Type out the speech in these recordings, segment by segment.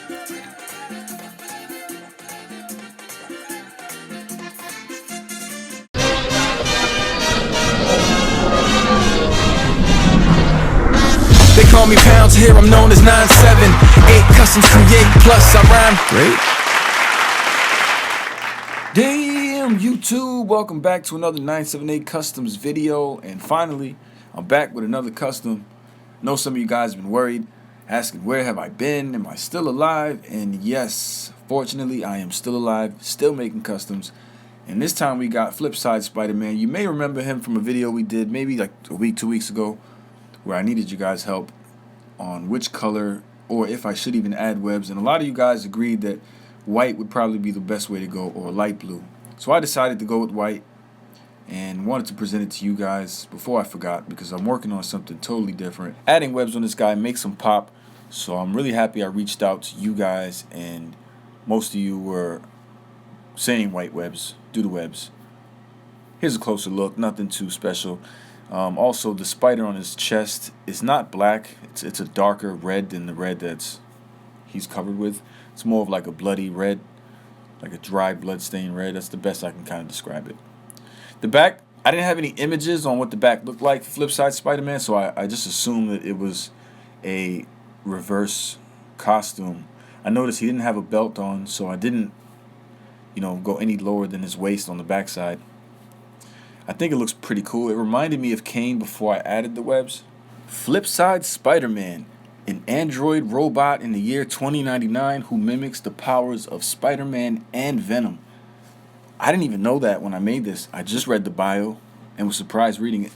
They call me Pounds here, I'm known as 9'7". 8 customs create, plus I rhyme great. Damn, YouTube, welcome back to another 978 Customs video. And finally, I'm back with another custom. I know some of you guys have been worried, asking where have I been, am I still alive? And yes, fortunately, I am still alive, still making customs. And this time we got Flipside Spider Man. You may remember him from a video we did maybe like a week, 2 weeks ago, where I needed you guys' help on which color or if I should even add webs. And a lot of you guys agreed that white would probably be the best way to go, or light blue. So I decided to go with white and wanted to present it to you guys before I forgot, because I'm working on something totally different. Adding webs on this guy makes him pop. So I'm really happy I reached out to you guys, and most of you were saying white webs, do the webs. Here's a closer look, nothing too special. Also, the spider on his chest is not black. It's a darker red than the red that's he's covered with. It's more of like a bloody red, like a dry blood-stained red. That's the best I can kind of describe it. The back, I didn't have any images on what the back looked like for Flipside Spider Man, so I just assumed that it was a reverse costume. I noticed he didn't have a belt on, so I didn't, go any lower than his waist on the backside. I think it looks pretty cool. It reminded me of Kane before I added the webs. Flipside Spider Man, an android robot in the year 2099 who mimics the powers of Spider-Man and Venom. I didn't even know that when I made this. I just read the bio and was surprised reading it.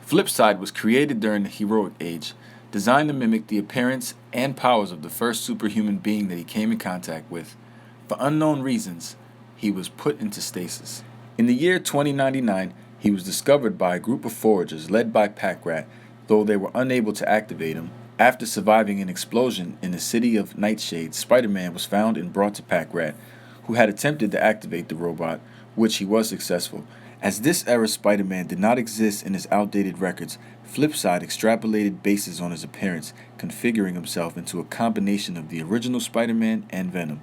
Flipside was created during the heroic age, designed to mimic the appearance and powers of the first superhuman being that he came in contact with. For unknown reasons, he was put into stasis. In the year 2099, he was discovered by a group of foragers led by Pack-Rat, though they were unable to activate him. After surviving an explosion in the city of Nightshade, Spider-Man was found and brought to Pack-Rat, who had attempted to activate the robot, which he was successful. As this era Spider-Man did not exist in his outdated records, Flipside extrapolated bases on his appearance, configuring himself into a combination of the original Spider-Man and Venom.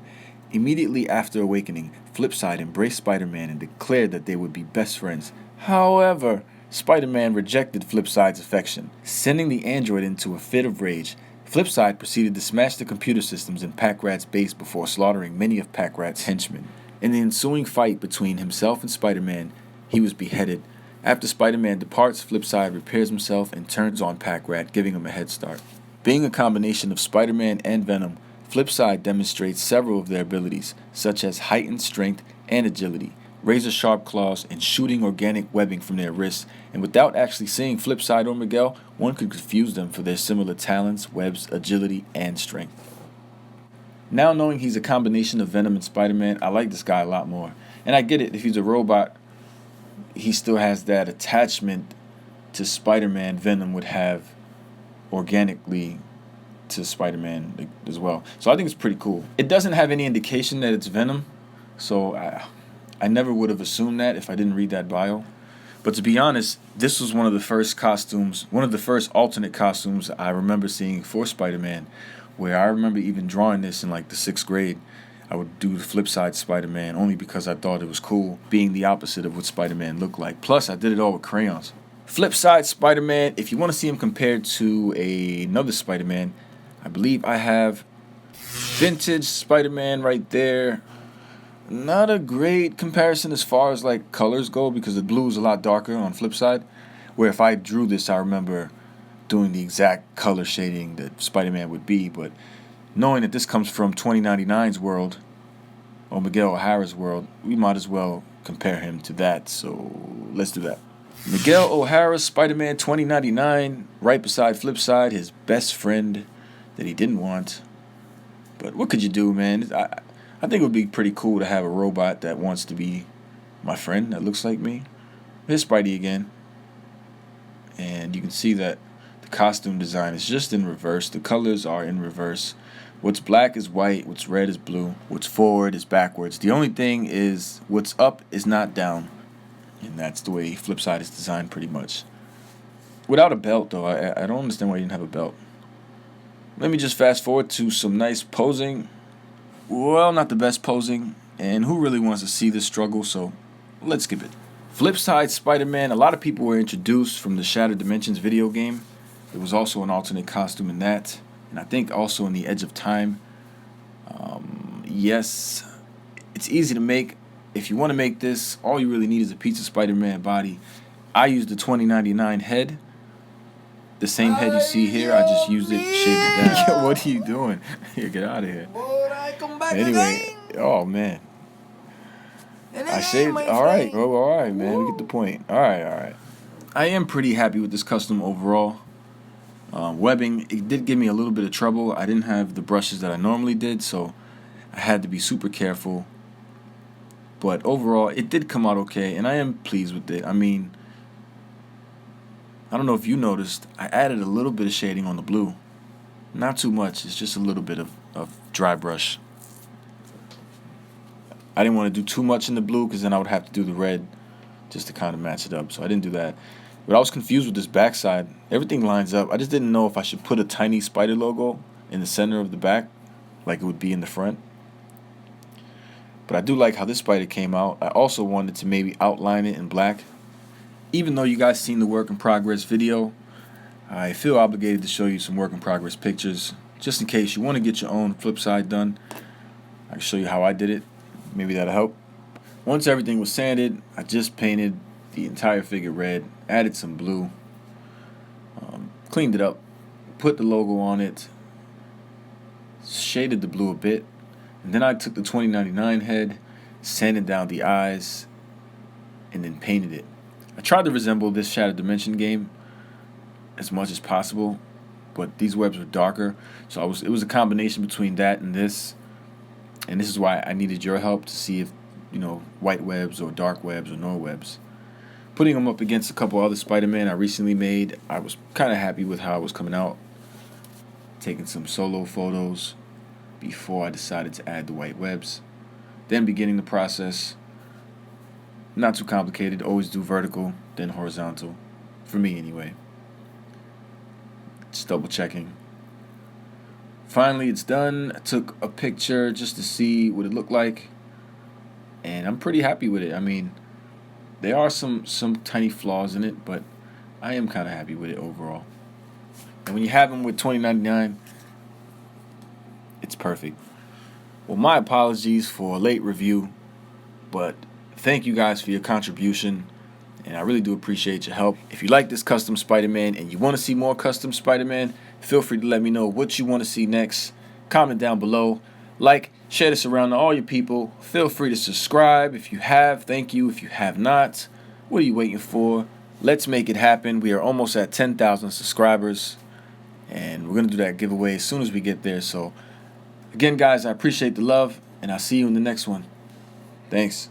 Immediately after awakening, Flipside embraced Spider-Man and declared that they would be best friends. However, Spider-Man rejected Flipside's affection, sending the android into a fit of rage. Flipside proceeded to smash the computer systems in Pack-Rat's base before slaughtering many of Pack-Rat's henchmen. In the ensuing fight between himself and Spider-Man, he was beheaded. After Spider-Man departs, Flipside repairs himself and turns on Pack-Rat, giving him a head start. Being a combination of Spider-Man and Venom, Flipside demonstrates several of their abilities, such as heightened strength and agility, razor-sharp claws, and shooting organic webbing from their wrists. And without actually seeing Flipside or Miguel, one could confuse them for their similar talents, webs, agility, and strength. Now knowing he's a combination of Venom and Spider-Man, I like this guy a lot more. And I get it, if he's a robot, he still has that attachment to Spider-Man Venom would have organically to Spider-Man as well. So I think it's pretty cool. It doesn't have any indication that it's Venom, so I never would have assumed that if I didn't read that bio. But to be honest, this was one of the first costumes, one of the first alternate costumes I remember seeing for Spider-Man, where I remember even drawing this in like the 6th grade. I would do the Flipside Spider-Man only because I thought it was cool, being the opposite of what Spider-Man looked like. Plus, I did it all with crayons. Flipside Spider Man, if you want to see him compared to another Spider Man, I believe I have vintage Spider Man right there. Not a great comparison as far as like colors go, because the blue is a lot darker on Flipside. Where if I drew this, I remember doing the exact color shading that Spider Man would be. But knowing that this comes from 2099's world, or Miguel O'Hara's world, we might as well compare him to that. So let's do that. Miguel O'Hara's Spider-Man 2099, right beside Flipside, his best friend that he didn't want. But what could you do, man? I think it would be pretty cool to have a robot that wants to be my friend, that looks like me. Here's Spidey again. And you can see that the costume design is just in reverse. The colors are in reverse. What's black is white, what's red is blue, what's forward is backwards. The only thing is what's up is not down. And that's the way Flipside is designed pretty much. Without a belt, though, I don't understand why he didn't have a belt. Let me just fast forward to some nice posing. Well, not the best posing, and who really wants to see this struggle, so let's skip it. Flipside Spider Man, a lot of people were introduced from the Shattered Dimensions video game. There was also an alternate costume in that, and I think also in the Edge of Time. Yes, it's easy to make. If you want to make this, all you really need is a piece of Spider-Man body. I used the 2099 head. The same head you see here, I just used it, shaved it down. Yo, what are you doing? Here, get out of here. Anyway, oh man. I shaved, alright, bro, alright, man, we get the point. Alright. I am pretty happy with this custom overall. Webbing, it did give me a little bit of trouble. I didn't have the brushes that I normally did, so I had to be super careful. But overall, it did come out okay, and I am pleased with it. I mean, I don't know if you noticed, I added a little bit of shading on the blue. Not too much, it's just a little bit of dry brush. I didn't want to do too much in the blue because then I would have to do the red just to kind of match it up, so I didn't do that. But I was confused with this backside. Everything lines up. I just didn't know if I should put a tiny spider logo in the center of the back like it would be in the front. But I do like how this spider came out. I also wanted to maybe outline it in black. Even though you guys seen the work in progress video, I feel obligated to show you some work in progress pictures. Just in case you want to get your own Flipside done, I can show you how I did it. Maybe that'll help. Once everything was sanded, I just painted the entire figure red, added some blue, cleaned it up, put the logo on it, shaded the blue a bit, and then I took the 2099 head, sanded down the eyes, and then painted it. I tried to resemble this Shattered Dimension game as much as possible, but these webs were darker, so it was a combination between that and this is why I needed your help to see if, white webs or dark webs or no webs. Putting them up against a couple other Spider-Man I recently made, I was kind of happy with how it was coming out. Taking some solo photos before I decided to add the white webs. Then beginning the process. Not too complicated, always do vertical, then horizontal. For me anyway. Just double checking. Finally it's done. I took a picture just to see what it looked like. And I'm pretty happy with it. I mean, there are some tiny flaws in it, but I am kind of happy with it overall. And when you have them with 2099, it's perfect. Well, my apologies for a late review, but thank you guys for your contribution, and I really do appreciate your help. If you like this custom Spider-Man and you want to see more custom Spider-Man, feel free to let me know what you want to see next. Comment down below. Like, share this around to all your people. Feel free to subscribe. If you have, thank you. If you have not, what are you waiting for? Let's make it happen. We are almost at 10,000 subscribers, and we're going to do that giveaway as soon as we get there. So, again, guys, I appreciate the love, and I'll see you in the next one. Thanks.